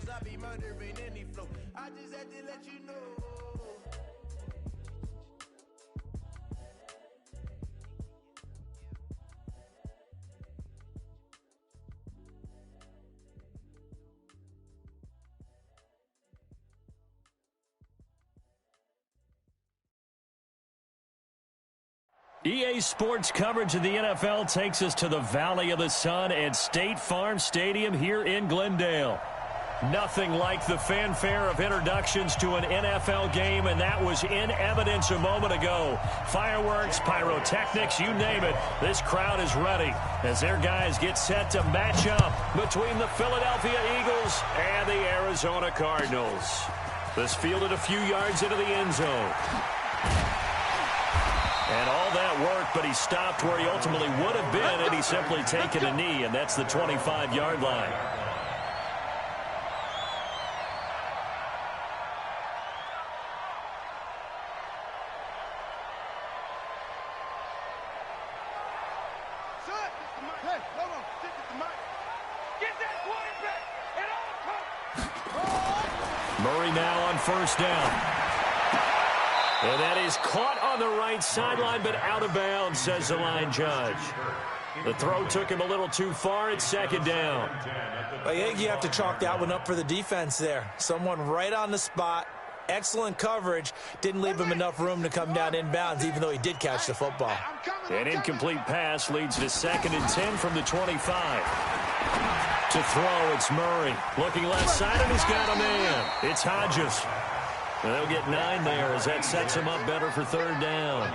flows. I be murdering any flow. I just had to let you know. EA Sports coverage of the NFL takes us to the Valley of the Sun at State Farm Stadium here in Glendale. Nothing like the fanfare of introductions to an NFL game, and that was in evidence a moment ago. Fireworks, pyrotechnics, you name it. This crowd is ready as their guys get set to match up between the Philadelphia Eagles and the Arizona Cardinals. This fielded a few yards into the end zone. And all that worked, but he stopped where he ultimately would have been had he simply taken a knee, and that's the 25-yard line. Murray now on first down. And that is caught on the right sideline, but out of bounds, says the line judge. The throw took him a little too far. It's second down. I think you have to chalk that one up for the defense there. Someone right on the spot. Excellent coverage. Didn't leave him enough room to come down inbounds, even though he did catch the football. An incomplete pass leads to 2nd and 10 from the 25. To throw, it's Murray. Looking left side, and he's got a man. It's Hodges. And they'll get 9 there as that sets him up better for third down.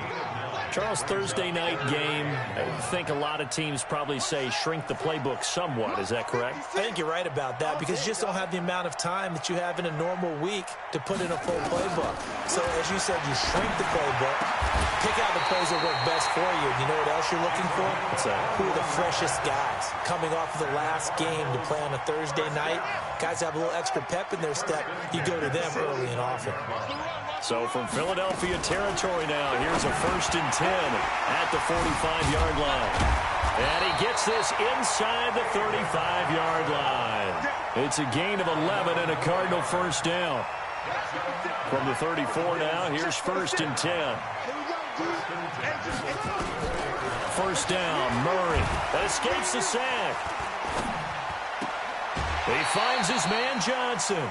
Charles, Thursday night game, I think a lot of teams probably say shrink the playbook somewhat. Is that correct? I think you're right about that because you just don't have the amount of time that you have in a normal week to put in a full playbook. So, as you said, you shrink the playbook, pick out the plays that work best for you. You know what else you're looking for? What's that? Who are the freshest guys coming off of the last game to play on a Thursday night? Guys have a little extra pep in their step. You go to them early and often. So from Philadelphia territory now, here's a 1st and 10 at the 45-yard line. And he gets this inside the 35-yard line. It's a gain of 11 and a Cardinal first down. From the 34 now, here's 1st and 10. First down, Murray. That escapes the sack. He finds his man Johnson.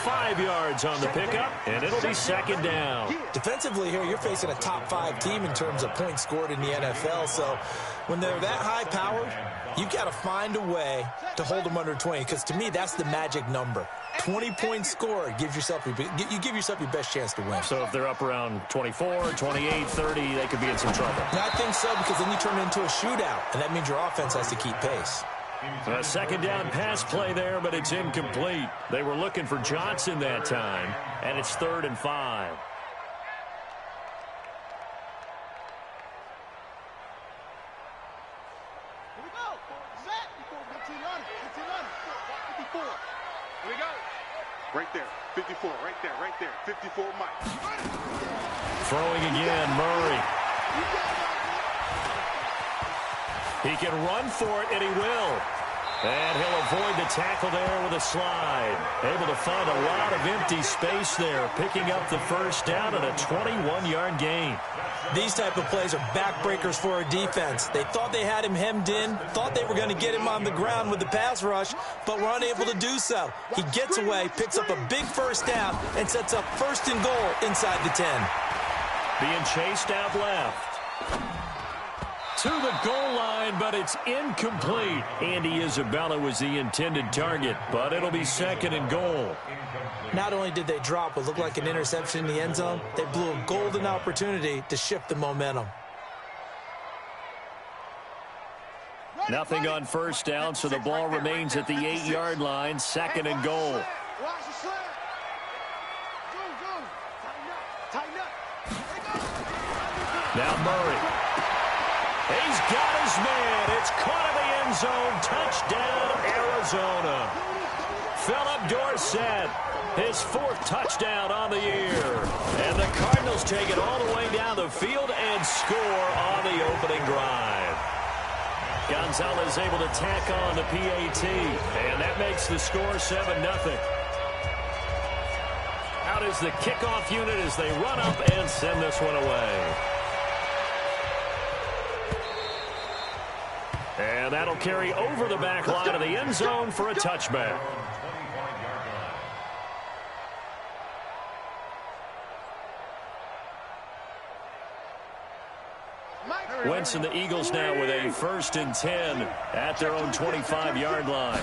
5 yards on the pickup, and it'll be 2nd down. Defensively here, you're facing a top-5 team in terms of points scored in the NFL, so when they're that high-powered, you've got to find a way to hold them under 20, because to me, that's the magic number. 20 points scored gives yourself you give yourself your best chance to win. So if they're up around 24, 28, 30, they could be in some trouble. I think so, because then you turn it into a shootout, and that means your offense has to keep pace. A 2nd down pass play there, but it's incomplete. They were looking for Johnson that time, and it's 3rd and 5. Here we go. Set. 15 on it. 54. Here we go. Right there. 54. Right there. 54, Mike. Throwing again, Murray. He can run for it, and he will. And he'll avoid the tackle there with a slide. Able to find a lot of empty space there, picking up the first down and a 21-yard gain. These type of plays are backbreakers for a defense. They thought they had him hemmed in, thought they were going to get him on the ground with the pass rush, but were unable to do so. He gets away, picks up a big first down, and sets up 1st and goal inside the 10. Being chased out left. To the goal line, but it's incomplete. Andy Isabella was the intended target, but it'll be 2nd and goal. Not only did they drop what looked like an interception in the end zone, they blew a golden opportunity to shift the momentum. Nothing on first down, so the ball remains at the 8-yard line, 2nd and goal. Now Murray. He's got his man. It's caught in the end zone. Touchdown, Arizona. Philip Dorsett, his 4th touchdown on the year. And the Cardinals take it all the way down the field and score on the opening drive. Gonzalez able to tack on the PAT, and that makes the score 7-0. Out is the kickoff unit as they run up and send this one away. And that'll carry over the back line of the end zone for a touchback. Wentz and the Eagles now with a 1st and 10 at their own 25-yard line.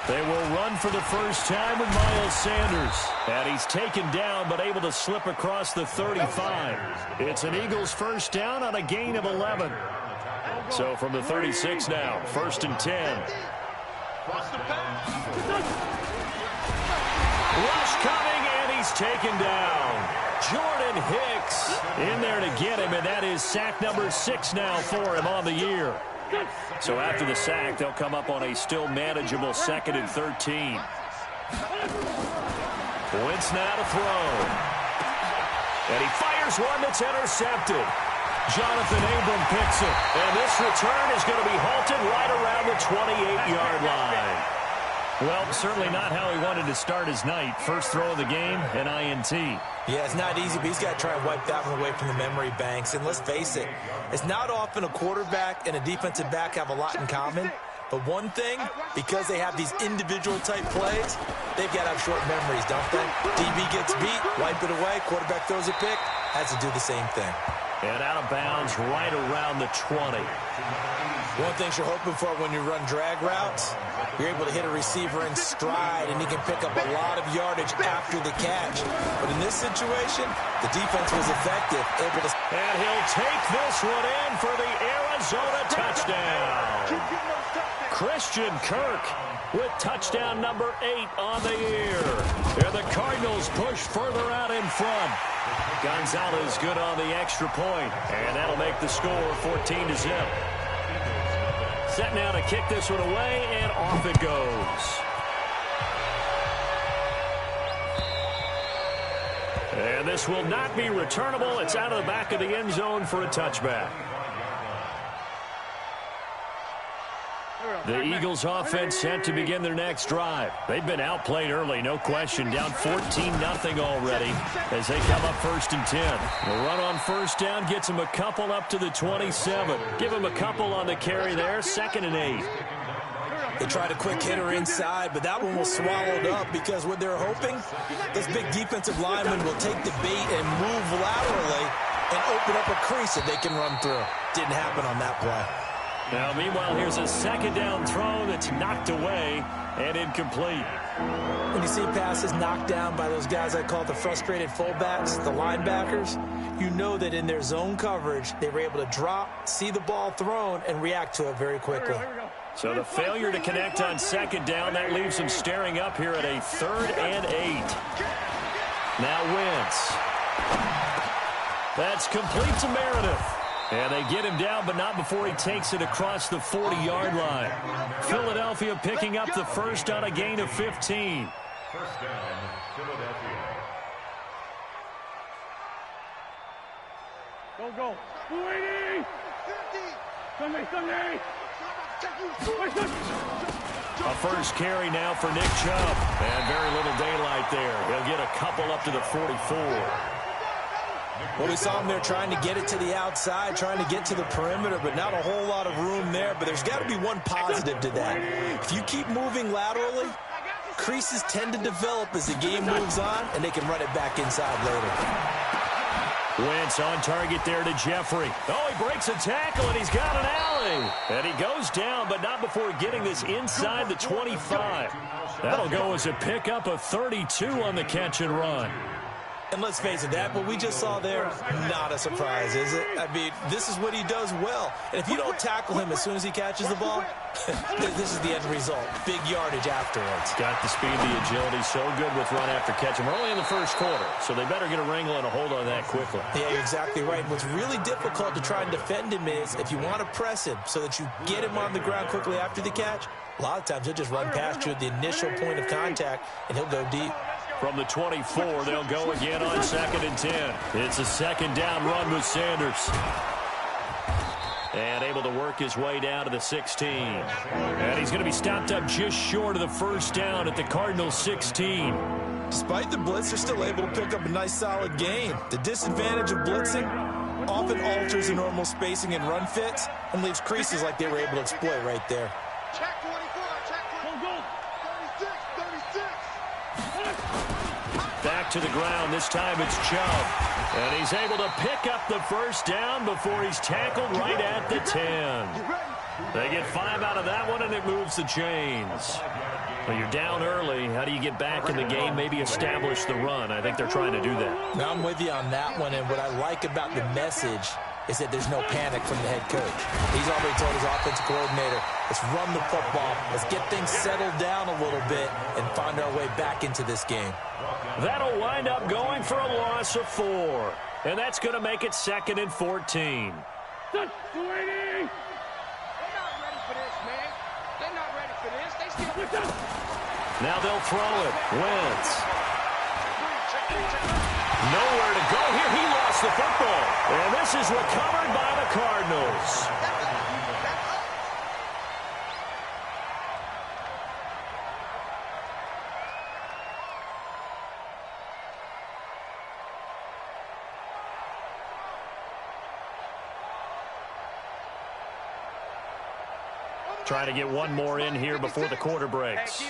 They will run for the first time with Miles Sanders. And he's taken down but able to slip across the 35. It's an Eagles first down on a gain of 11. So from the 36 now, 1st and 10. Rush coming, and he's taken down. Jordan Hicks in there to get him, and that is sack number 6 now for him on the year. So after the sack, they'll come up on a still manageable 2nd and 13. Wentz now to throw. And he fires one that's intercepted. Jonathan Abram picks it. And this return is going to be halted right around the 28-yard line. Well, certainly not how he wanted to start his night. First throw of the game, an INT. Yeah, it's not easy, but he's got to try and wipe that one away from the memory banks. And let's face it, it's not often a quarterback and a defensive back have a lot in common. But one thing, because they have these individual type plays, they've got to have short memories, don't they? DB gets beat, wipe it away, quarterback throws a pick, has to do the same thing. And out of bounds right around the 20. One thing you're hoping for when you run drag routes, you're able to hit a receiver in stride, and he can pick up a lot of yardage after the catch. But in this situation, the defense was effective, able to... And he'll take this one in for the Arizona touchdown. Christian Kirk with touchdown number 8 on the year. And the Cardinals push further out in front. Gonzalez good on the extra point, and that'll make the score 14-0. Set now to kick this one away, and off it goes. And this will not be returnable. It's out of the back of the end zone for a touchback. The Eagles offense set to begin their next drive. They've been outplayed early, no question. Down 14-0 already as they come up 1st and 10. The run on first down gets them a couple up to the 27. Give them a couple on the carry there. 2nd and 8. They tried a quick hitter inside, but that one was swallowed up because what they're hoping, those big defensive linemen will take the bait and move laterally and open up a crease that they can run through. Didn't happen on that play. Now, meanwhile, here's a 2nd down throw that's knocked away and incomplete. When you see passes knocked down by those guys I call the frustrated fullbacks, the linebackers, you know that in their zone coverage, they were able to drop, see the ball thrown, and react to it very quickly. So the failure to connect on 2nd down, that leaves them staring up here at a 3rd and 8. Now Wentz. That's complete to Meredith. And they get him down, but not before he takes it across the 40-yard line. Philadelphia picking up the first on a gain of 15. First down, Philadelphia. Go. 280. A first carry now for Nick Chubb. And very little daylight there. He'll get a couple up to the 44. Well, we saw him there trying to get it to the outside, trying to get to the perimeter, but not a whole lot of room there. But there's got to be one positive to that. If you keep moving laterally, creases tend to develop as the game moves on, and they can run it back inside later. Wentz on target there to Jeffrey. Oh, he breaks a tackle, and he's got an alley. And he goes down, but not before getting this inside the 25. That'll go as a pickup of 32 on the catch and run. And let's face it, that what we just saw there, not a surprise, is it? I mean, this is what he does well. And if you don't tackle him as soon as he catches the ball, this is the end result. Big yardage afterwards. Got the speed, the agility, so good with run after catch. And we're only in the first quarter, so they better get a wrangle and a hold on that quickly. Yeah, you're exactly right. What's really difficult to try and defend him is if you want to press him so that you get him on the ground quickly after the catch, a lot of times he'll just run past you at the initial point of contact, and he'll go deep. From the 24, they'll go again on 2nd and 10. It's a 2nd down run with Sanders. And able to work his way down to the 16. And he's going to be stopped up just short of the first down at the Cardinals' 16. Despite the blitz, they're still able to pick up a nice solid gain. The disadvantage of blitzing often alters the normal spacing and run fits and leaves creases like they were able to exploit right there. Check 24, check 24. 36, 36. Back to the ground. This time it's Chubb. And he's able to pick up the first down before he's tackled right at the 10. They get 5 out of that one, and it moves the chains. Well, you're down early. How do you get back in the game, maybe establish the run? I think they're trying to do that. Now I'm with you on that one, and what I like about the message is that there's no panic from the head coach. He's already told his offensive coordinator, let's run the football, let's get things settled down a little bit and find our way back into this game. That'll wind up going for a loss of 4. And that's going to make it 2nd and 14. They're not ready for this, man. They're not ready for this. They still... Now they'll throw it. Wentz. Nowhere to go here. He lost the football. And this is recovered by the Cardinals. Trying to get one more in here before the quarter breaks.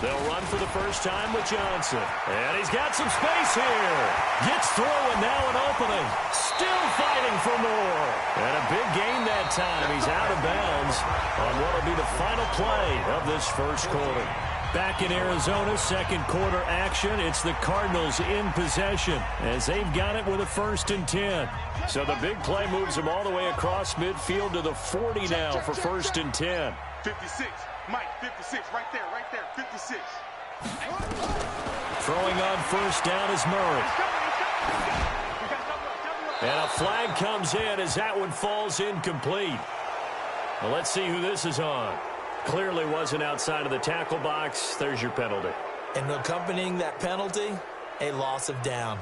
They'll run for the first time with Johnson. And he's got some space here. Gets through, and now an opening. Still fighting for more. And a big gain that time. He's out of bounds on what will be the final play of this first quarter. Back in Arizona, second quarter action. It's the Cardinals in possession as they've got it with a 1st and 10. So the big play moves them all the way across midfield to the 40 now for 1st and 10. 56. Mike, 56. Right there, 56. Throwing on first down is Murray. And a flag comes in as that one falls incomplete. Well, let's see who this is on. Clearly wasn't outside of the tackle box. There's your penalty. And accompanying that penalty, a loss of down.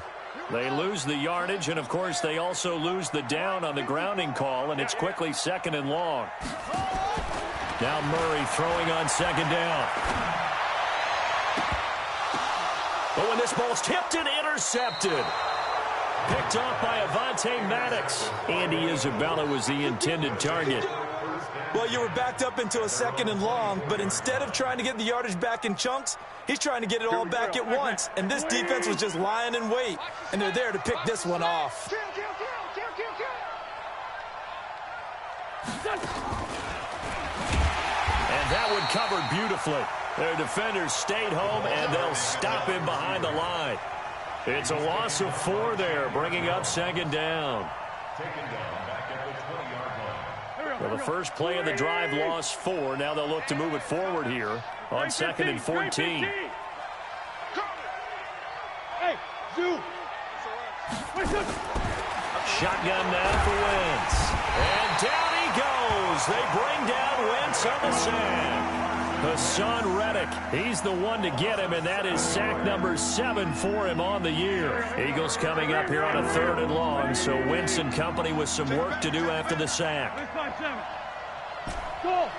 They lose the yardage, and, of course, they also lose the down on the grounding call, and it's quickly 2nd and long. Now Murray throwing on 2nd down. But when this ball's tipped and intercepted. Picked off by Avonte Maddox. Andy Isabella was the intended target. Well, you were backed up into a 2nd and long, but instead of trying to get the yardage back in chunks, he's trying to get it all back at once. And this defense was just lying in wait, and they're there to pick this one off. And that one covered beautifully. Their defenders stayed home, and they'll stop him behind the line. It's a loss of 4 there, bringing up 2nd down. Well, the first play of the drive lost 4. Now they'll look to move it forward here on 2nd and 14. Shotgun now for Wentz. And down he goes. They bring down Wentz on the sack. Hassan Reddick, he's the one to get him, and that is sack number 7 for him on the year. Eagles coming up here on a 3rd and long, so Wentz and company with some work to do after the sack. Go!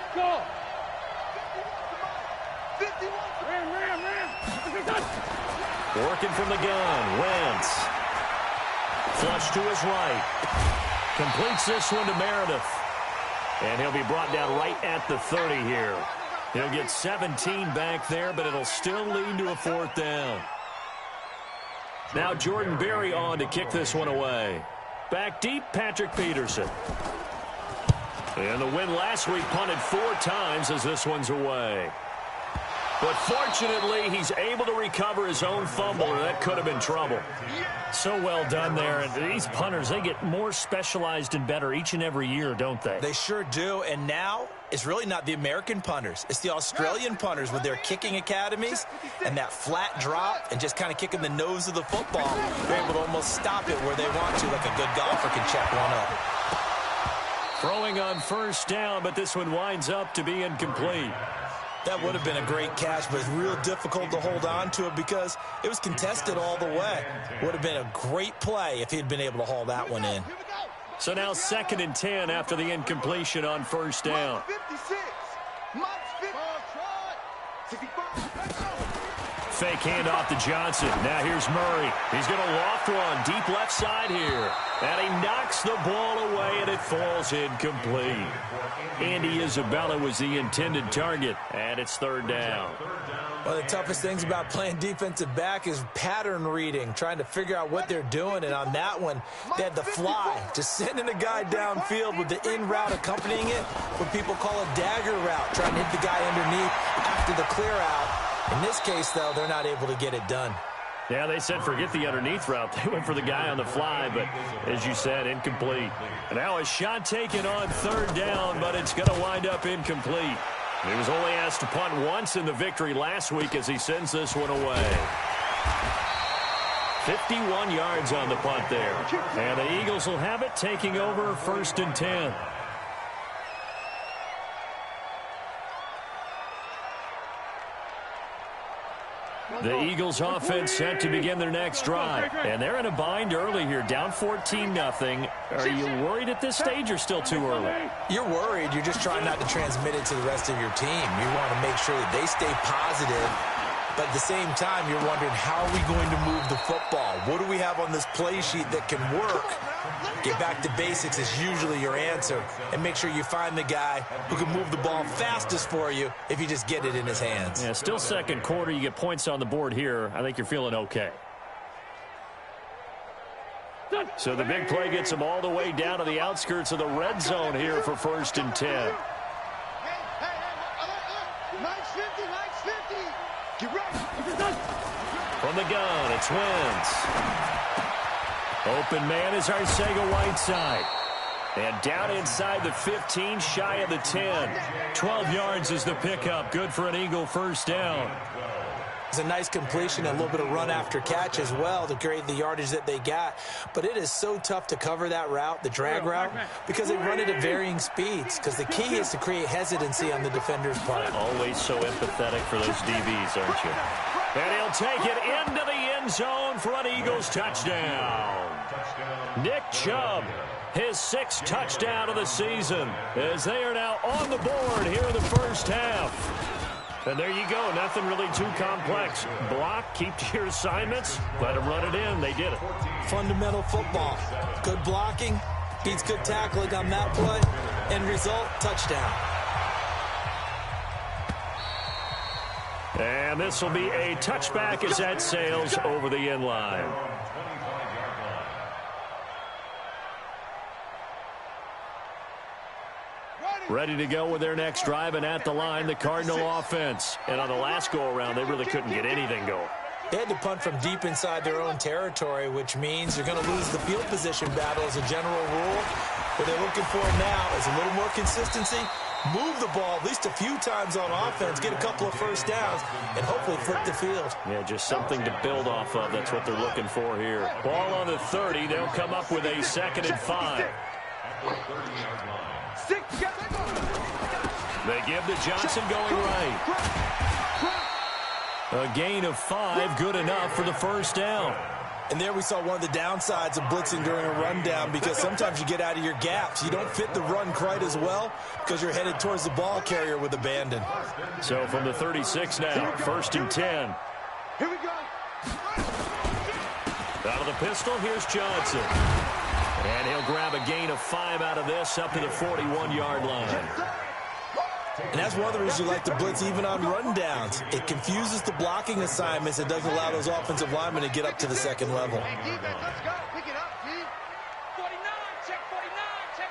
Working from the gun, Wentz. Flush to his right. Completes this one to Meredith. And he'll be brought down right at the 30 here. He'll get 17 back there, but it'll still lead to a 4th down. Now Jordan Berry on to kick this one away. Back deep, Patrick Peterson. And the win last week punted 4 times as this one's away. But fortunately, he's able to recover his own fumble, or that could have been trouble. So well done there. And these punters, they get more specialized and better each and every year, don't they? They sure do. And now it's really not the American punters. It's the Australian punters with their kicking academies and that flat drop and just kind of kicking the nose of the football. They're able to almost stop it where they want to, like a good golfer can check one up. Throwing on first down, but this one winds up to be incomplete. That would have been a great catch, but it's real difficult to hold on to it because it was contested all the way. Would have been a great play if he'd been able to haul that one in. So now 2nd and 10 after the incompletion on first down. 56. Fake handoff to Johnson. Now here's Murray. He's going to loft one deep left side here. And he knocks the ball away, and it falls incomplete. Andy Isabella was the intended target, and it's 3rd down. One of the toughest things about playing defensive back is pattern reading, trying to figure out what they're doing. And on that one, they had the fly, just sending a guy downfield with the in route accompanying it, what people call a dagger route, trying to hit the guy underneath after the clear out. In this case, though, they're not able to get it done. Yeah, they said forget the underneath route. They went for the guy on the fly, but as you said, incomplete. And now a shot taken on 3rd down, but it's going to wind up incomplete. He was only asked to punt once in the victory last week as he sends this one away. 51 yards on the punt there. And the Eagles will have it, taking over 1st and 10. The Eagles offense set to begin their next drive. And they're in a bind early here, down 14-0. Are you worried at this stage or still too early? You're worried. You're just trying not to transmit it to the rest of your team. You want to make sure that they stay positive. But at the same time, you're wondering, how are we going to move the football? What do we have on this play sheet that can work? Get back to basics is usually your answer. And make sure you find the guy who can move the ball fastest for you if you just get it in his hands. Yeah, still 2nd quarter. You get points on the board here. I think you're feeling okay. So the big play gets them all the way down to the outskirts of the red zone here for 1st and 10. From the gun, it's Wentz. Open man is Arcega-Whiteside. And down inside the 15, shy of the 10. 12 yards is the pickup. Good for an Eagle 1st down. It's a nice completion, a little bit of run after catch as well to create the yardage that they got. But it is so tough to cover that route, the drag route, because they run it at varying speeds. Because the key is to create hesitancy on the defender's part. Always so empathetic for those DBs, aren't you? And he'll take it into the end zone for an Eagles touchdown. Nick Chubb, his 6th touchdown of the season, as they are now on the board here in the 1st half. And there you go. Nothing really too complex. Block, keep to your assignments, let them run it in. They did it. Fundamental football. Good blocking beats good tackling on that play. End result, touchdown. And this will be a touchback as that sails over the end line. Ready to go with their next drive, and at the line, the Cardinal offense. And on the last go-around, they really couldn't get anything going. They had to punt from deep inside their own territory, which means you're going to lose the field position battle as a general rule. What they're looking for now is a little more consistency, move the ball at least a few times on offense, get a couple of 1st downs, and hopefully flip the field. Yeah, just something to build off of. That's what they're looking for here. Ball on the 30. They'll come up with a 2nd and 5. They give to Johnson going right. A gain of 5, good enough for the 1st down. And there we saw one of the downsides of blitzing during a rundown, because sometimes you get out of your gaps. You don't fit the run quite as well because you're headed towards the ball carrier with abandon. So from the 36 now, 1st and 10. Here we go. Out of the pistol, here's Johnson. And he'll grab a gain of 5 out of this up to the 41-yard line. And that's one of the reasons you like to blitz even on rundowns. It confuses the blocking assignments. It doesn't allow those offensive linemen to get up to the 2nd level. Hey, defense, let's go. Pick it up, G. 49, check 49, check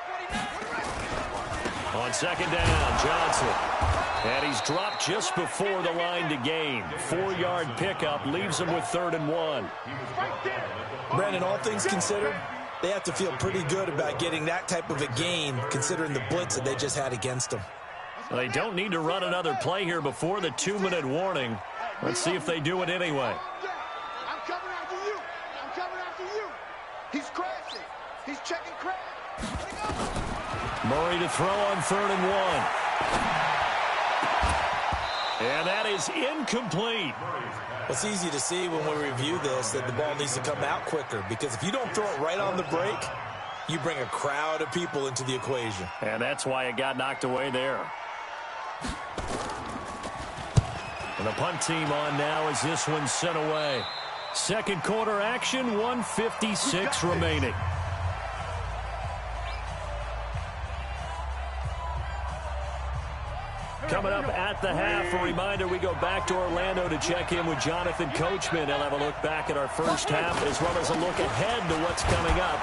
49. On 2nd down, Johnson. And he's dropped just before the line to gain. 4-yard pickup leaves him with 3rd and 1. Brandon, all things considered, they have to feel pretty good about getting that type of a gain, considering the blitz that they just had against them. They don't need to run another play here before the 2-minute warning. Let's see if they do it anyway. I'm coming after you. I'm coming after you. He's crashing. He's checking crash. Murray to throw on 3rd and 1. And that is incomplete. It's easy to see when we review this that the ball needs to come out quicker, because if you don't throw it right on the break, you bring a crowd of people into the equation. And that's why it got knocked away there. And the punt team on now as this one's sent away. Second quarter action, 1:56 remaining. Coming up at the half, a reminder, we go back to Orlando to check in with Jonathan Coachman. He'll have a look back at our first half as well as a look ahead to what's coming up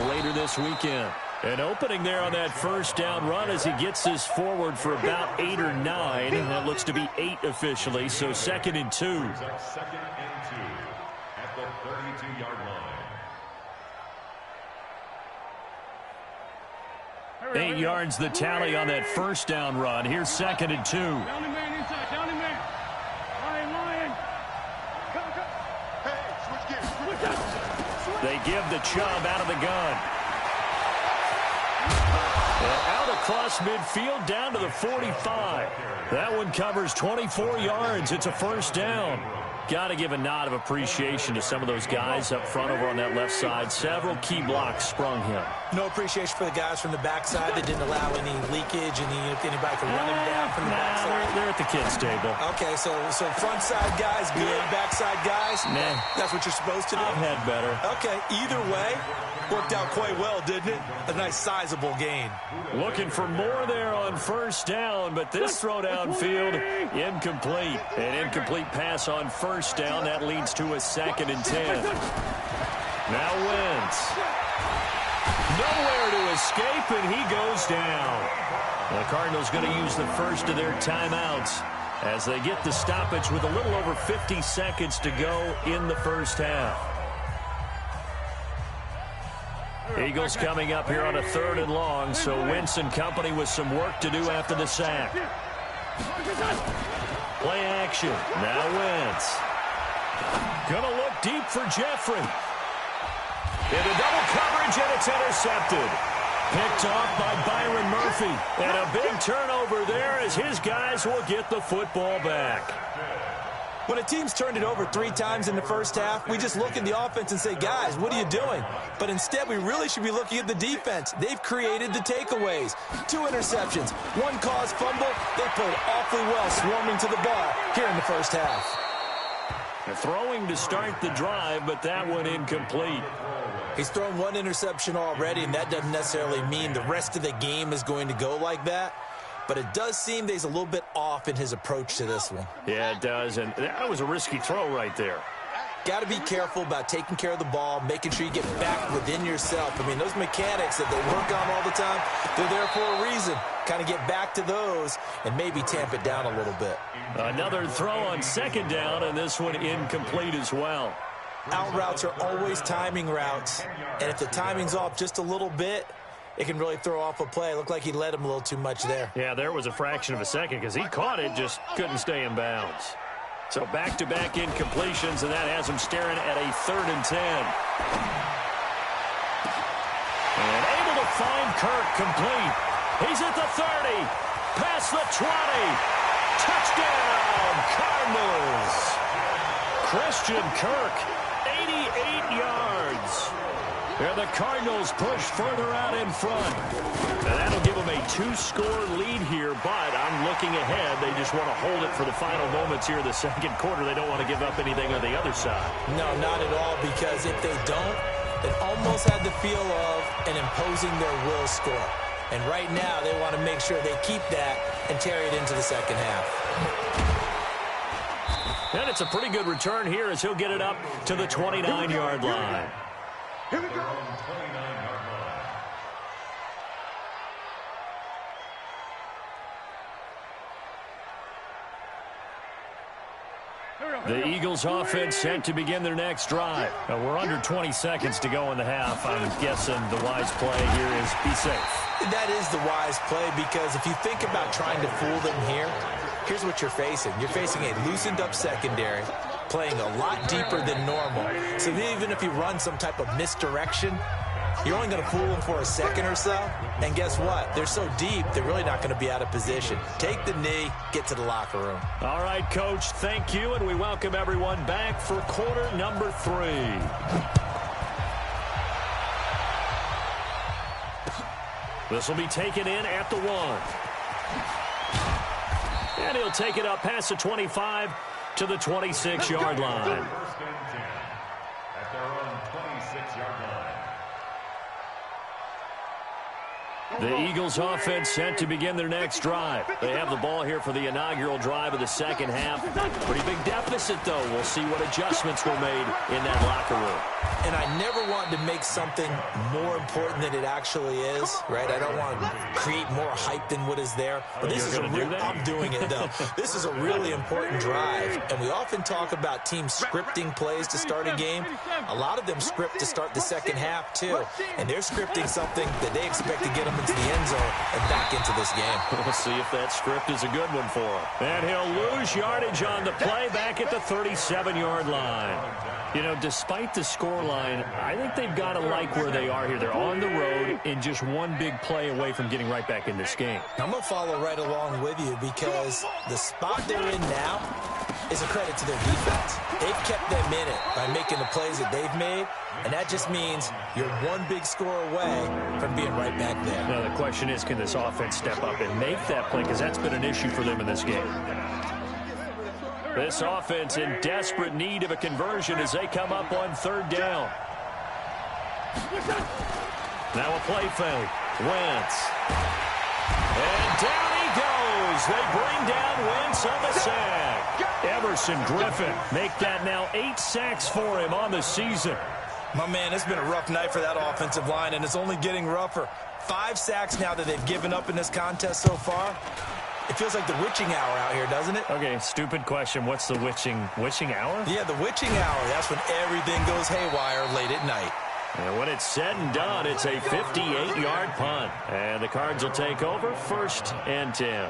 later this weekend. An opening there on that first down run as he gets this forward for about 8 or 9. That looks to be 8 officially, so 2nd and 2. 2nd and 2 at the 32-yard line. 8 yards the tally on that first down run. Here's 2nd and 2. Down the man inside. Down the man. Lion. Hey, switch gears. They give the Chubb out of the gun. And out across midfield down to the 45. That one covers 24 yards. It's a first down. Got to give a nod of appreciation to some of those guys up front over on that left side. Several key blocks sprung him. No appreciation for the guys from the backside that didn't allow any leakage, and anybody could run him down from the backside. They're at the kids' table. Okay, so front side guys good, backside guys, Nah. That's what you're supposed to do? I've had better. Okay, either way, worked out quite well, didn't it? A nice sizable gain. Looking for more there on first down, but this throw downfield, incomplete. An incomplete pass on first down. That leads to a 2nd and 10. Now Wentz. Nowhere to escape, and he goes down. The Cardinals going to use the first of their timeouts as they get the stoppage with a little over 50 seconds to go in the first half. Eagles coming up here on a 3rd and long, so Wentz and company with some work to do after the sack. Play action. Now Wentz. Gonna look deep for Jeffrey. Into double coverage, and it's intercepted. Picked off by Byron Murphy. And a big turnover there as his guys will get the football back. When a team's turned it over 3 times in the first half, we just look at the offense and say, guys, what are you doing? But instead, we really should be looking at the defense. They've created the takeaways. 2 interceptions, 1 caused fumble. They played awfully well swarming to the ball here in the first half. Throwing to start the drive, but that one incomplete. He's thrown 1 interception already, and that doesn't necessarily mean the rest of the game is going to go like that. But it does seem that he's a little bit off in his approach to this one. Yeah, it does, and that was a risky throw right there. Got to be careful about taking care of the ball, making sure you get back within yourself. I mean, those mechanics that they work on all the time, they're there for a reason. Kind of get back to those and maybe tamp it down a little bit. Another throw on 2nd down, and this one incomplete as well. Out routes are always timing routes, and if the timing's off just a little bit, it can really throw off a play. It looked like he led him a little too much there. Yeah, there was a fraction of a second because he caught it, just couldn't stay in bounds. So back-to-back incompletions, and that has him staring at a 3rd and 10. And able to find Kirk complete. He's at the 30, past the 20. Touchdown, Cardinals. Christian Kirk, 88 yards. And the Cardinals push further out in front. And that'll give them a 2-score lead here, but I'm looking ahead. They just want to hold it for the final moments here in the 2nd quarter. They don't want to give up anything on the other side. No, not at all, because if they don't, it almost had the feel of an imposing their will score. And right now, they want to make sure they keep that and carry it into the 2nd half. And it's a pretty good return here as he'll get it up to the 29-yard line. Here we go. The Eagles offense set to begin their next drive. We're under 20 seconds to go in the half. I'm guessing the wise play here is be safe. That is the wise play, because if you think about trying to fool them here, here's what you're facing. You're facing a loosened up secondary, playing a lot deeper than normal. So even if you run some type of misdirection, You're only going to fool them for a second or so. And guess what? They're so deep, they're really not going to be out of position. Take the knee, get to the locker room. All right, Coach, thank you, and we welcome everyone back for quarter number 3. This will be taken in at the 1. And he'll take it up past the 25 to the 26-yard line. First and 10 at their own 26-yard line. The Eagles offense set to begin their next drive. They have the ball here for the inaugural drive of the second half. Pretty big deficit, though. We'll see what adjustments were made in that locker room. And I never want to make something more important than it actually is, right? I don't want to create more hype than what is there. But this is a real, I'm doing it, though. This is a really important drive. And we often talk about teams scripting plays to start a game. A lot of them script to start the second half, too. And they're scripting something that they expect to get them into the end zone and back into this game. We'll see if that script is a good one for him. And he'll lose yardage on the play back at the 37-yard line. You know, despite the scoreline, I think they've got to like where they are here. They're on the road and just one big play away from getting right back in this game. I'm going to follow right along with you because the spot they're in now is a credit to their defense. They've kept them in it by making the plays that they've made, and that just means you're one big score away from being right back there. Now, the question is, can this offense step up and make that play? Because that's been an issue for them in this game. This offense in desperate need of a conversion as they come up on 3rd down. Now a play fake. Wentz. And down he goes. They bring down Wentz on the sack. Everson Griffin make that now 8 sacks for him on the season. My man, it's been a rough night for that offensive line, and it's only getting rougher. 5 sacks now that they've given up in this contest so far. It feels like the witching hour out here, doesn't it? Okay, stupid question. What's the witching hour? Yeah, the witching hour. That's when everything goes haywire late at night. And when it's said and done, it's a 58-yard punt. And the Cards will take over 1st and 10.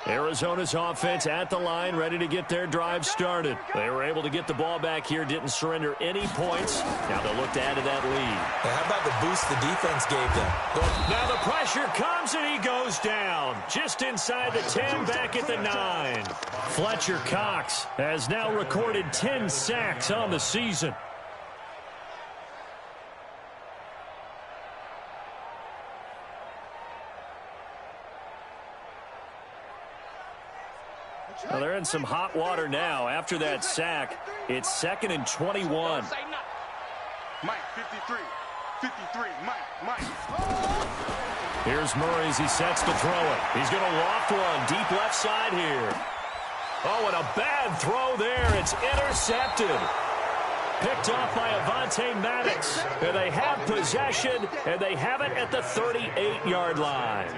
Arizona's offense at the line, ready to get their drive started. They were able to get the ball back here, didn't surrender any points. Now they'll look to add to that lead. Now, how about the boost the defense gave them? Now the pressure comes and he goes down. Just inside the 10, back at the 9. Fletcher Cox has now recorded 10 sacks on the season. Well, they're in some hot water now. After that sack, it's 2nd and 21. Mike, 53. 53, Mike. Here's Murray as he sets to throw it. He's going to loft one deep left side here. Oh, and a bad throw there. It's intercepted. Picked off by Avonte Maddox. And they have possession, and they have it at the 38-yard line.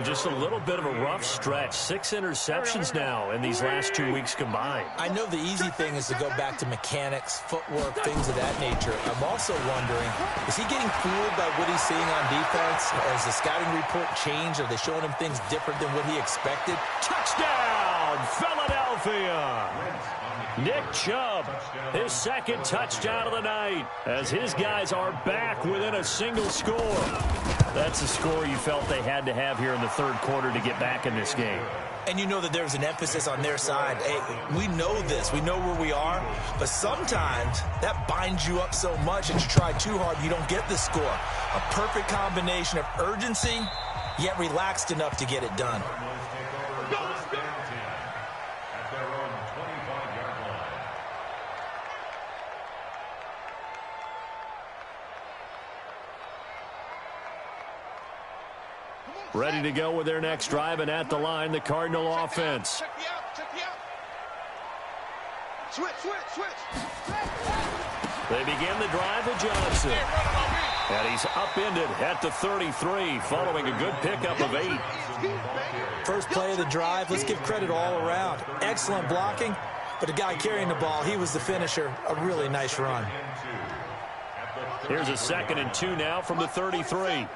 Just a little bit of a rough stretch. 6 interceptions now in these last 2 weeks combined. I know the easy thing is to go back to mechanics, footwork, things of that nature. I'm also wondering, is he getting fooled by what he's seeing on defense? Has the scouting report changed? Are they showing him things different than what he expected? Touchdown, Philadelphia! Nick Chubb, his 2nd touchdown of the night, as his guys are back within a single score. That's a score you felt they had to have here in the 3rd quarter to get back in this game. And you know that there's an emphasis on their side. Hey, we know this. We know where we are. But sometimes that binds you up so much that you try too hard, you don't get the score. A perfect combination of urgency, yet relaxed enough to get it done. Ready to go with their next drive, and at the line, the Cardinal offense. Check me out. Switch. They begin the drive with Johnson. And he's upended at the 33, following a good pickup of 8. First play of the drive, let's give credit all around. Excellent blocking, but the guy carrying the ball, he was the finisher. A really nice run. Here's a 2nd and 2 now from the 33.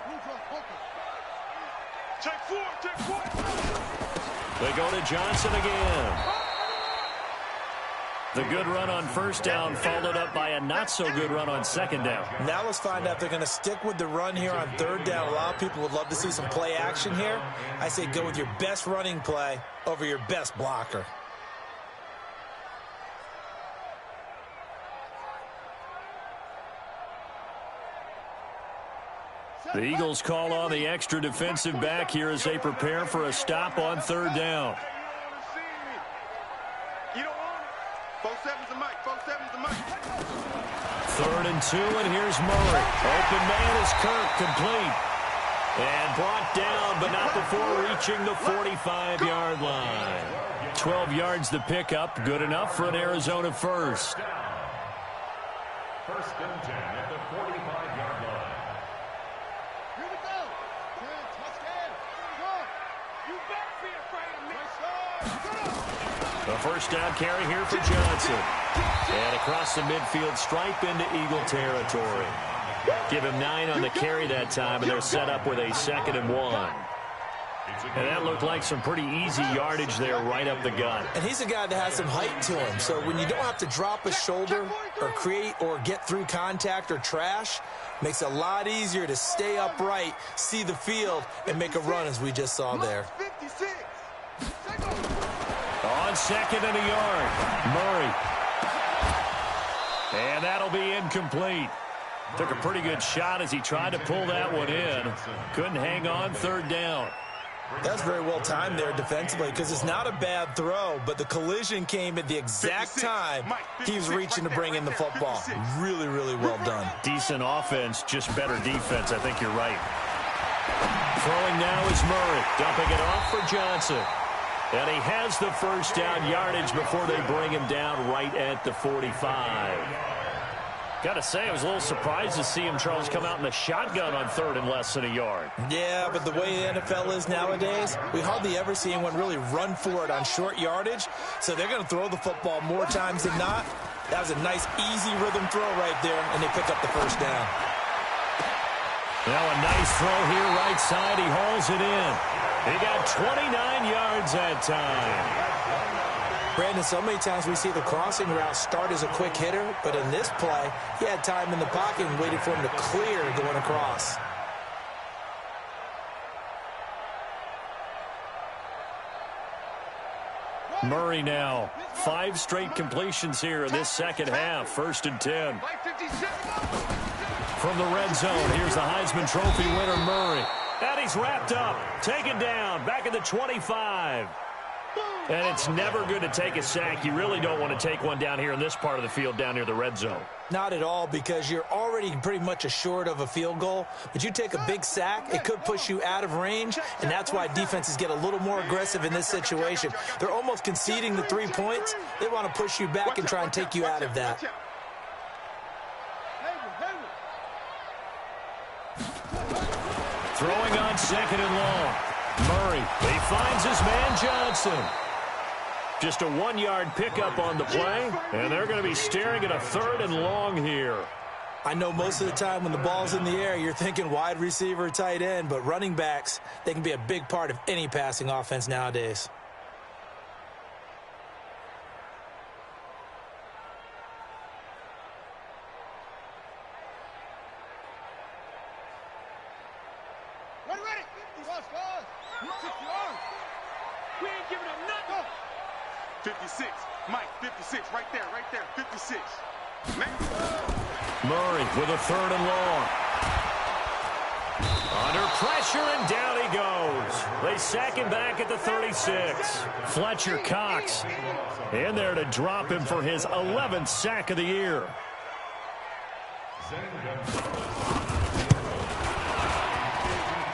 They go to Johnson again. The good run on first down followed up by a not-so-good run on second down. Now let's find out if they're going to stick with the run here on third down. A lot of people would love to see some play action here. I say go with your best running play over your best blocker. The Eagles call on the extra defensive back here as they prepare for a stop on third down. You don't want it. 4-7's the mic. 4-7's the mic. 3rd and 2, and here's Murray. Open man is Kirk, complete. And brought down, but not before reaching the 45-yard line. 12 yards the pickup, good enough for an Arizona first. 1st and 10 at the 45-yard line. Here we go. Touchdown. You better be afraid of me. The first down carry here for Johnson. And across the midfield stripe into Eagle territory. Give him 9 on the carry that time, and they're set up with a 2nd and 1. And that looked like some pretty easy yardage there right up the gut. And he's a guy that has some height to him. So when you don't have to drop a shoulder or create or get through contact or trash, makes it a lot easier to stay upright, see the field, and make a run as we just saw there. 56. On 2nd and a yard, Murray. And that'll be incomplete. Took a pretty good shot as he tried to pull that one in. Couldn't hang on 3rd down. That's very well timed there defensively because it's not a bad throw, but the collision came at the exact time he was reaching to bring in the football. Really, really well done. Decent offense, just better defense. I think you're right. Throwing now is Murray. Dumping it off for Johnson. And he has the first down yardage before they bring him down right at the 45. Got to say, I was a little surprised to see him, Charles, come out in the shotgun on 3rd and less than a yard. Yeah, but the way the NFL is nowadays, we hardly ever see anyone really run for it on short yardage. So they're going to throw the football more times than not. That was a nice, easy rhythm throw right there, and they pick up the first down. Now a nice throw here right side. He hauls it in. He got 29 yards that time. Brandon, so many times we see the crossing route start as a quick hitter, but in this play, he had time in the pocket and waited for him to clear going across. Murray now. 5 straight completions here in this second half. 1st and 10. From the red zone, here's the Heisman Trophy winner, Murray. And he's wrapped up. Taken down. Back at the 25. And it's never good to take a sack. You really don't want to take one down here in this part of the field down near the red zone. Not at all, because you're already pretty much assured of a field goal. But you take a big sack, it could push you out of range, and that's why defenses get a little more aggressive in this situation. They're almost conceding the 3 points. They want to push you back and try and take you out of that. Throwing on 2nd and long. Murray, he finds his man Johnson. Just a 1-yard pickup on the play, and they're going to be staring at a 3rd and long here. I know most of the time when the ball's in the air, you're thinking wide receiver, tight end, but running backs, they can be a big part of any passing offense nowadays. Ready. We ain't giving up nothing. 56. Mike, 56. Right there. 56. Murray with a 3rd and long. Under pressure, and down he goes. They sack him back at the 36. Fletcher Cox in there to drop him for his 11th sack of the year.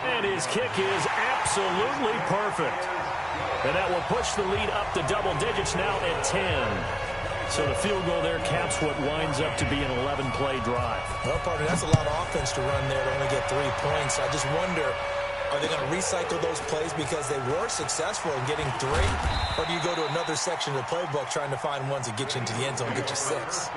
And his kick is absolutely perfect. And that will push the lead up to double digits now at 10. So the field goal there caps what winds up to be an 11-play drive. Well, partner, that's a lot of offense to run there to only get 3 points. I just wonder, are they going to recycle those plays because they were successful in getting 3? Or do you go to another section of the playbook trying to find ones that get you into the end zone and get you 6?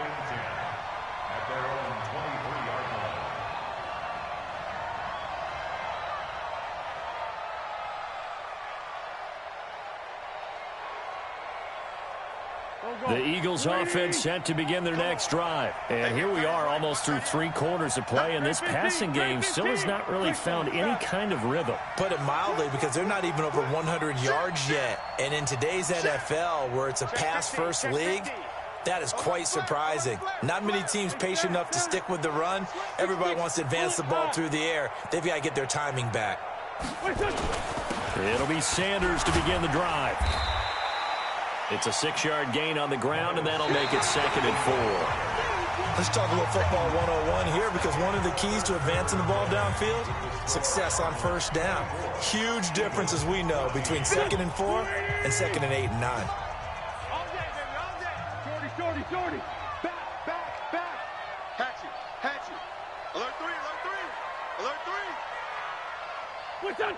The Eagles offense set to begin their next drive. And here we are almost through 3 quarters of play, and this passing game still has not really found any kind of rhythm. Put it mildly, because they're not even over 100 yards yet. And in today's NFL, where it's a pass-first league, that is quite surprising. Not many teams patient enough to stick with the run. Everybody wants to advance the ball through the air. They've got to get their timing back. It'll be Sanders to begin the drive. It's a 6-yard gain on the ground, and that'll make it 2nd and 4. Let's talk a little football 101 here, because one of the keys to advancing the ball downfield, success on first down. Huge difference, as we know, between 2nd and 4 and 2nd and 8 and 9. Shorty. Back. Hatchet. Alert 3. What's that?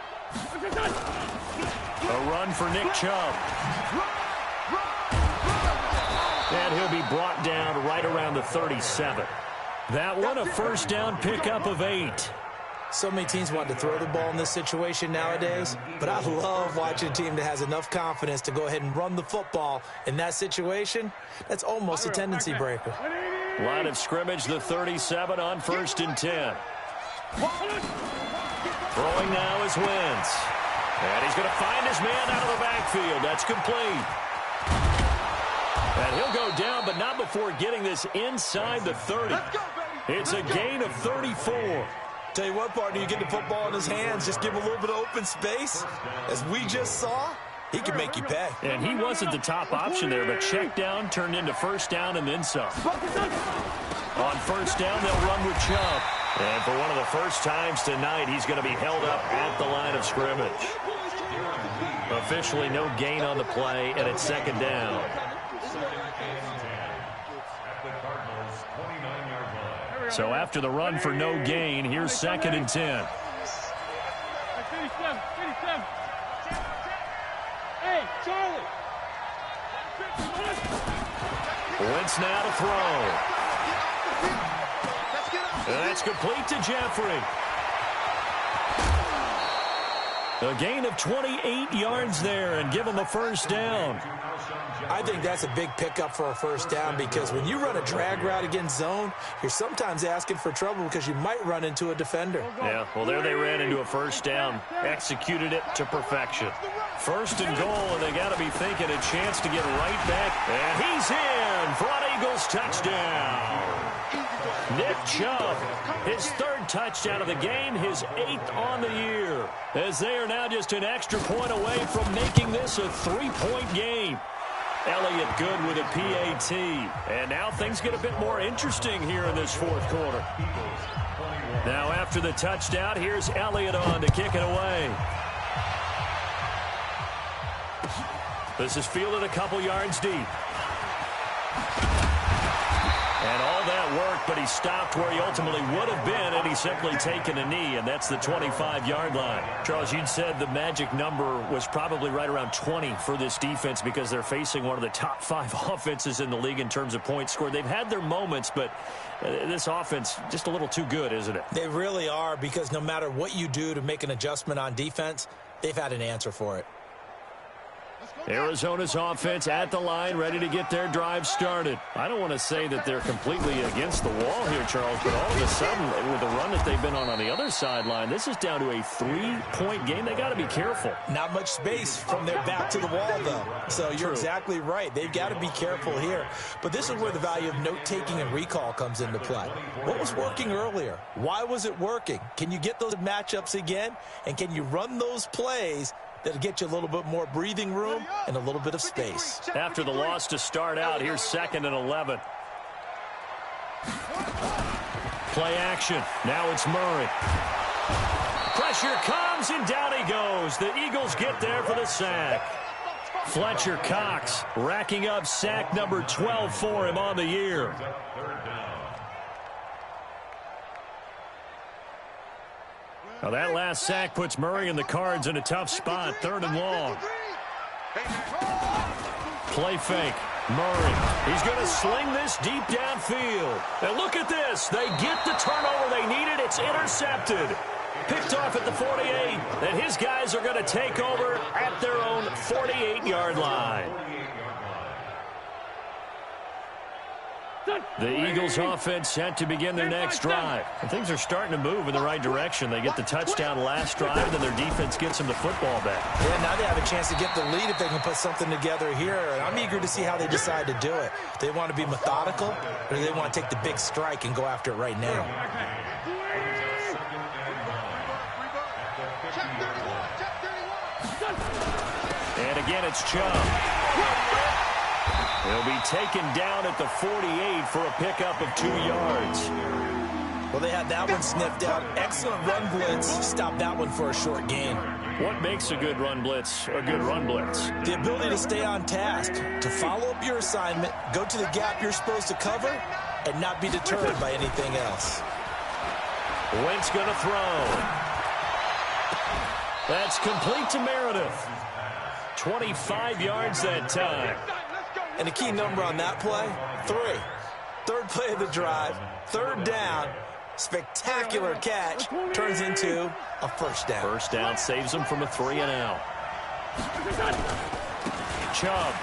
A run for Nick Chubb. And he'll be brought down right around the 37. That one, a first down pickup of 8. So many teams want to throw the ball in this situation nowadays, but I love watching a team that has enough confidence to go ahead and run the football. In that situation, that's almost a tendency breaker. Line of scrimmage, the 37 on 1st and 10. Throwing now is Wentz. And he's going to find his man out of the backfield. That's complete. And he'll go down, but not before getting this inside the 30. It's a gain of 34. Tell you what, partner, you get the football in his hands, just give him a little bit of open space. As we just saw, he can make you pay. And he wasn't the top option there, but check down turned into first down and then some. On first down, they'll run with Chubb. And for one of the first times tonight, he's going to be held up at the line of scrimmage. Officially no gain on the play, and it's 2nd down. So after the run for no gain, here's 2nd and 10. 37. Hey, Charlie. Wentz now to throw. And that's complete to Jeffrey. A gain of 28 yards there, and give him a first down. I think that's a big pickup for a first down, because when you run a drag route against zone, you're sometimes asking for trouble because you might run into a defender. Yeah, well, there they ran into a first down. Executed it to perfection. 1st and goal, and they got to be thinking a chance to get right back. And he's in for an Eagles touchdown. Nick Chubb, his 3rd touchdown of the game, his 8th on the year, as they are now just an extra point away from making this a 3-point game. Elliott good with a PAT. And now things get a bit more interesting here in this 4th quarter. Now after the touchdown, here's Elliott on to kick it away. This is fielded a couple yards deep. And all that worked, but he stopped where he ultimately would have been, and he's simply taken a knee, and that's the 25-yard line. Charles, you'd said the magic number was probably right around 20 for this defense, because they're facing one of the top 5 offenses in the league in terms of points scored. They've had their moments, but this offense just a little too good, isn't it? They really are, because no matter what you do to make an adjustment on defense, they've had an answer for it. Arizona's offense at the line, ready to get their drive started. I don't want to say that they're completely against the wall here, Charles, but all of a sudden, with the run that they've been on the other sideline, this is down to a 3-point game. They got to be careful. Not much space from their back to the wall, though. So you're exactly right. They've got to be careful here. But this is where the value of note-taking and recall comes into play. What was working earlier? Why was it working? Can you get those matchups again? And can you run those plays that'll get you a little bit more breathing room and a little bit of space? After the loss to start out, here's 2nd and 11. Play action. Now it's Murray. Pressure comes, and down he goes. The Eagles get there for the sack. Fletcher Cox racking up sack number 12 for him on the year. Now that last sack puts Murray and the Cards in a tough spot, 3rd and long. Play fake. Murray. He's going to sling this deep downfield. And look at this. They get the turnover they needed. It's intercepted. Picked off at the 48. And his guys are going to take over at their own 48-yard line. The Eagles offense set to begin their next drive. And things are starting to move in the right direction. They get the touchdown last drive, and then their defense gets them the football back. Yeah, now they have a chance to get the lead if they can put something together here. And I'm eager to see how they decide to do it. Do they want to be methodical, or do they want to take the big strike and go after it right now? And again, it's Chubb. He'll be taken down at the 48 for a pickup of 2 yards. Well, they had that one sniffed out. Excellent run blitz. Stop that one for a short gain. What makes a good run blitz a good run blitz? The ability to stay on task, to follow up your assignment, go to the gap you're supposed to cover, and not be deterred by anything else. Wentz going to throw. That's complete to Meredith. 25 yards that time. And a key number on that play, 3. Third play of the drive, 3rd down, spectacular catch, turns into a first down. First down saves them from a 3-and-out. Chubb.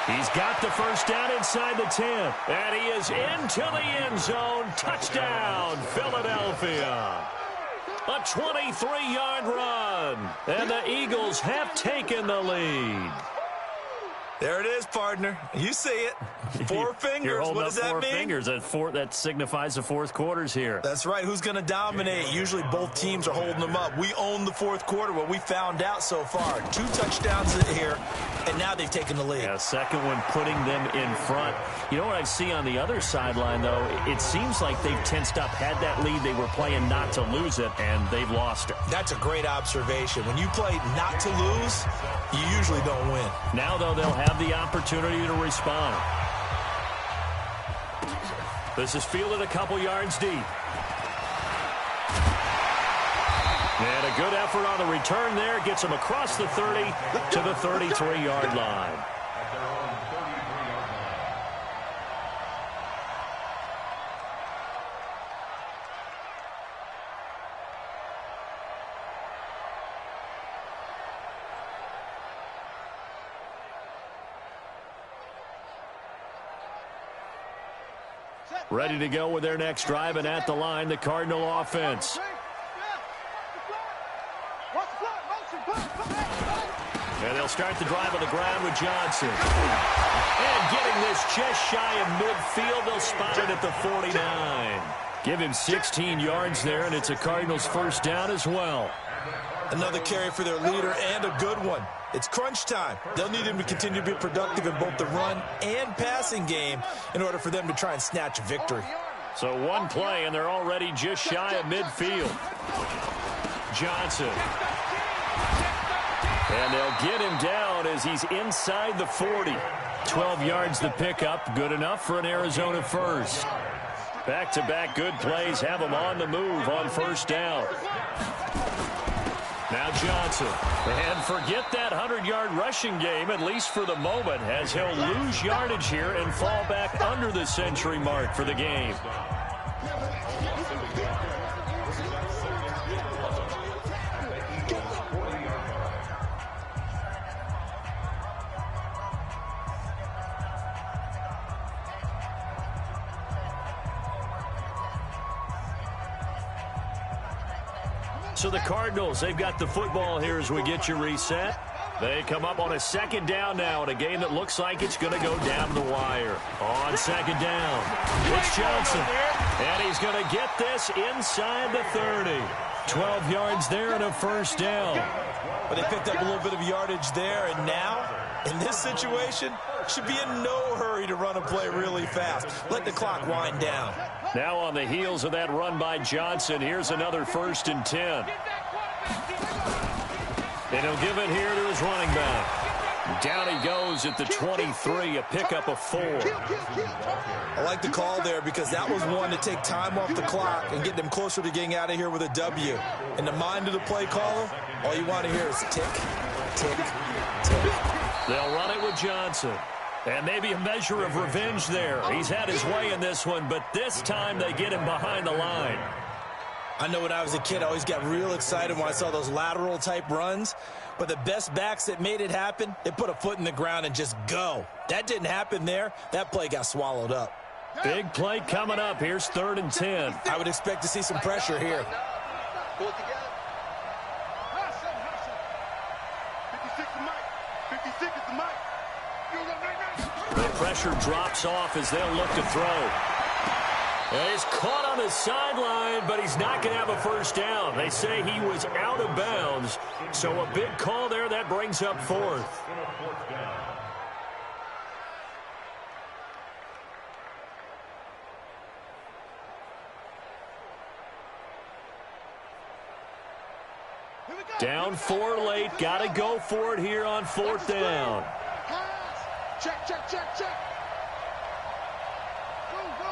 He's got the first down inside the 10. And he is into the end zone. Touchdown, Philadelphia. A 23-yard run. And the Eagles have taken the lead. There it is, partner. You see it. 4 fingers. What does that mean? 4 fingers. That signifies the fourth quarter's here. That's right. Who's going to dominate? Usually both teams are holding them up. We own the fourth quarter. What we found out so far. 2 touchdowns here, and now they've taken the lead. Yeah, second one putting them in front. You know what I see on the other sideline, though? It seems like they've tensed up, had that lead. They were playing not to lose it, and they've lost it. That's a great observation. When you play not to lose, you usually don't win. Now, though, they'll have the opportunity to respond. This is fielded a couple yards deep. And a good effort on the return there. Gets him across the 30 to the 33-yard line. Ready to go with their next drive, and at the line, the Cardinal offense. And they'll start the drive on the ground with Johnson. And getting this just shy of midfield, they'll spot it at the 49. Give him 16 yards there, and it's a Cardinals first down as well. Another carry for their leader, and a good one. It's crunch time. They'll need him to continue to be productive in both the run and passing game in order for them to try and snatch a victory. So one play, and they're already just shy of midfield. Johnson. And they'll get him down as he's inside the 40. 12 yards the pickup. Good enough for an Arizona first. Back-to-back good plays have him on the move on first down. Now Johnson. And forget that 100-yard rushing game, at least for the moment, as he'll lose yardage here and fall back under the century mark for the game. So the Cardinals, they've got the football here as we get you reset. They come up on a second down now in a game that looks like it's going to go down the wire. On second down, it's Johnson. And he's going to get this inside the 30. 12 yards there and a first down. But they picked up a little bit of yardage there, and now, in this situation, should be in no hurry to run a play really fast. Let the clock wind down. Now on the heels of that run by Johnson, here's another 1st and 10. And he'll give it here to his running back. Down he goes at the 23, a pickup of 4. I like the call there because that was one to take time off the clock and get them closer to getting out of here with a W. In the mind of the play caller, all you want to hear is tick, tick, tick. They'll run it with Johnson. And maybe a measure of revenge there. He's had his way in this one, but this time they get him behind the line. I know when I was a kid, I always got real excited when I saw those lateral type runs. But the best backs that made it happen, they put a foot in the ground and just go. That didn't happen there. That play got swallowed up. Big play coming up. Here's 3rd and 10. I would expect to see some pressure here. Pull it together. 56 is Mike. 56 is the Mike. The pressure drops off as they'll look to throw. And he's caught on the sideline, but he's not going to have a first down. They say he was out of bounds. So a big call there. That brings up 4th. Down 4 late. Got to go for it here on 4th down. Check, check, check, check. Go, go.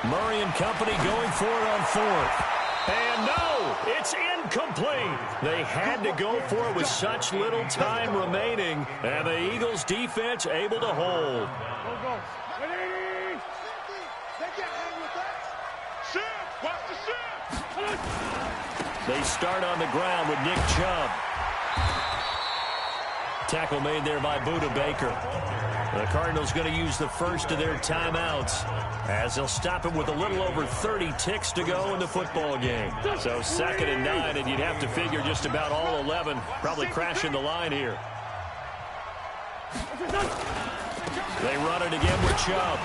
Murray and company going for it on 4th. And no, it's incomplete. They had to go for it with such little time remaining. And the Eagles defense able to hold. Go, go. Ready? They can't hang with that. Shift. Watch the shift. They start on the ground with Nick Chubb. Tackle made there by Budda Baker. The Cardinals going to use the first of their timeouts as they'll stop it with a little over 30 ticks to go in the football game. So 2nd and 9, and you'd have to figure just about all 11 probably crashing the line here. They run it again with Chubb.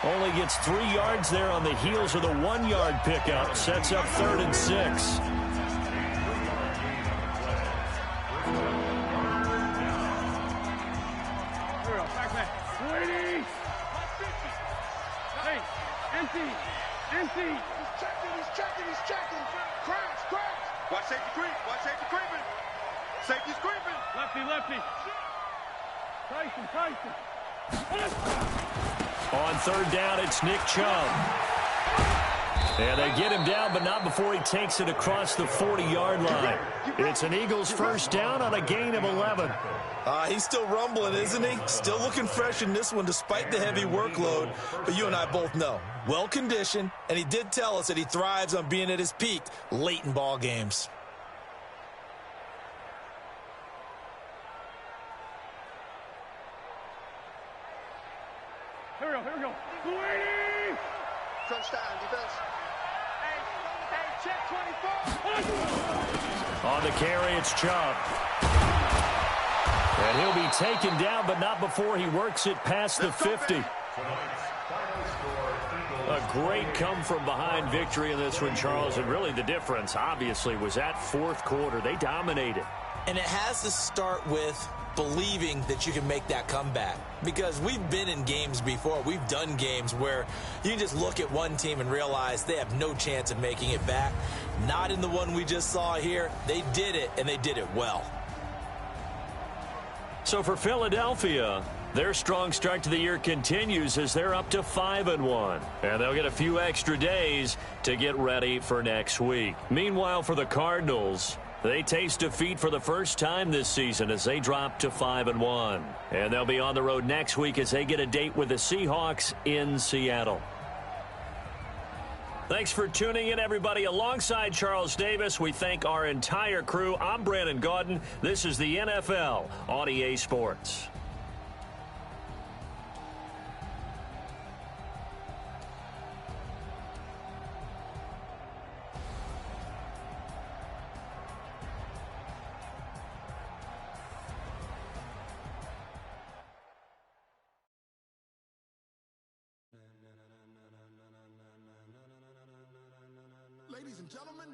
Only gets 3 yards there on the heels of the 1-yard pickup. Sets up 3rd and 6. Empty. He's checking. Crash. Watch safety creep. Safety's creeping. Lefty. Tyson. On 3rd down, it's Nick Chubb. And they get him down, but not before he takes it across the 40-yard line. It's an Eagles first down on a gain of 11. He's still rumbling, isn't he? Still looking fresh in this one despite the heavy workload. But you and I both know, well-conditioned, and he did tell us that he thrives on being at his peak late in ball games. Here we go. 280. Crunch down, defense. Hey, check 24. On the carry, it's Chubb. And he'll be taken down, but not before he works it past the 50. A great come-from-behind victory in this one, Charles. And really the difference, obviously, was that 4th quarter. They dominated. And it has to start with believing that you can make that comeback. Because we've been in games before. We've done games where you can just look at one team and realize they have no chance of making it back. Not in the one we just saw here. They did it, and they did it well. So for Philadelphia, their strong start to the year continues as they're up to 5-1. And they'll get a few extra days to get ready for next week. Meanwhile, for the Cardinals, they taste defeat for the first time this season as they drop to 5-1. And they'll be on the road next week as they get a date with the Seahawks in Seattle. Thanks for tuning in, everybody. Alongside Charles Davis, we thank our entire crew. I'm Brandon Gaudin. This is the NFL on EA Sports. Ladies and gentlemen,